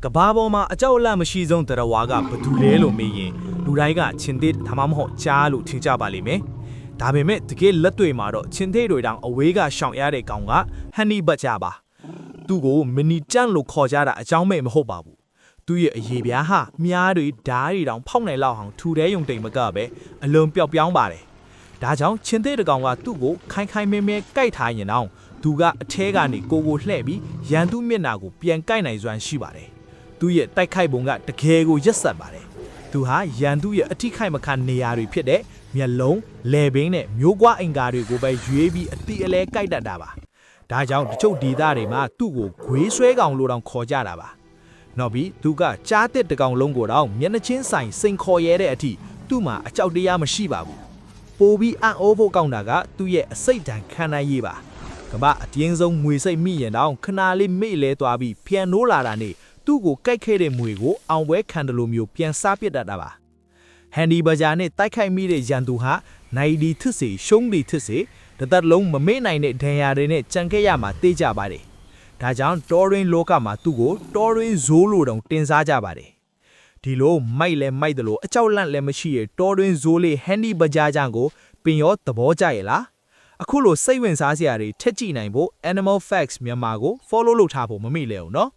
ကဘာပေါ်မှာအကြောက်အလန့်မရှိဆုံးတရားဝါကဘသူလဲလို့မေးရင်လူတိုင်းကချင်းသေးဒါမှမဟုတ်ကြားလို့ထင်ကြပါလိမ့်မယ်။ဒါပေမဲ့တကယ်လက်တွေ့မှာတော့ချင်းသေးတွေတောင်အဝေးကရှောင်ရတဲ့ကောင်ကဟန်နီဘတ်ကြပါ။သူ့ကိုမီနီတန့်လို့ခေါ်ကြတာအကြောင်းမဲ့မဟုတ်ပါဘူး။သူ့ရဲ့အရေးပြားဟာမြားတွေဓားတွေတောင်ဖောက်နိုင်လောက်အောင်ထူတဲ့ယုံတိမ်မကပဲအလုံးပျောက်ပြောင်းပါတယ်။ဒါကြောင့်ချင်းသေးတကောင်ကသူ့ကိုခိုင်ခိုင်မဲမဲကြိုက်ထားရင်တော့သူကအထဲကနေကိုလှဲ့ပြီးရန်သူမျက်နှာကိုပြန်ကြိုက်နိုင်စွမ်းရှိပါတယ်။သူ့ရဲ့တိုက်ခိုက်ပုံကတကယ်ကိုရက်ဆက်ပါတယ်။သူဟာရန်သူရဲ့အထိခိုက်မခံနေရာတွေဖြစ်တဲ့မျက်လုံး၊လယ်ပင်နဲ့မျိုးကွာအင်္ကာတွေကိုပဲရွေးပြီးအတိအလဲကြိုက်တတ်တာပါ။ဒါကြောင့်တချို့ဒေသတွေမှာသူ့ကိုဂွေးဆွဲကောင်လို့တောင်ခေါ်ကြတာပါ။နောက်ပြီးသူကကြားတစ်တကောင်လုံးကိုတောင်မျက်နှချင်းဆိုင်စိန်ခေါ်ရဲတဲ့အထိသူ့မှာအကြောက်တရားမရှိပါဘူး။ပိုပြီးအံ့ဩဖို့ကောင်းတာကသူ့ရဲ့အစိတ်ဓာတ်ခံနိုင်ရည်ပါ။ကမ္ဘာအတင်းဆုံးမွေစိတ်မိရင်တောင်ခနာလေးမေ့လဲသွားပြီးပြန်နိုးလာတာနဲ့သူ့ကိုကြိုက်ခဲ့တဲ့မွေကိုအောင်ပွဲခံတယ်လို့မျိုးပြန်စားပစ်တတ်တာပါဟန်ဒီဘဂျာနဲ့တိုက်ခိုက်မိတဲ့ရန်သူဟာနိုင်ဒီthứcစီရှုံးဒီthứcစီတသက်လုံးမမေ့နိုင်တဲ့ဒဏ်ရာတွေနဲ့ကြံခဲ့ရမှာသိကြပါတယ်ဒါကြောင့်တော်ရင်းလောကမှာသူ့ကိုတော်ရင်းဇိုးလိုတောင်တင်စားကြပါတယ်ဒီလိုမိုက်လဲမိုက်တယ်လို့အကြောက်လန့်လည်းမရှိရဲ့တော်ရင်းဇိုးလေးဟန်ဒီဘဂျာကြောင့်ကိုပင်ရောသဘောကျရဲ့လားအခုလိုစိတ်ဝင်စားစရာတွေထက်ကြည့်နိုင်ဖို့ Animal Facts မြန်မာကို follow လုပ်ထားဖို့မမေ့လဲအောင်နော်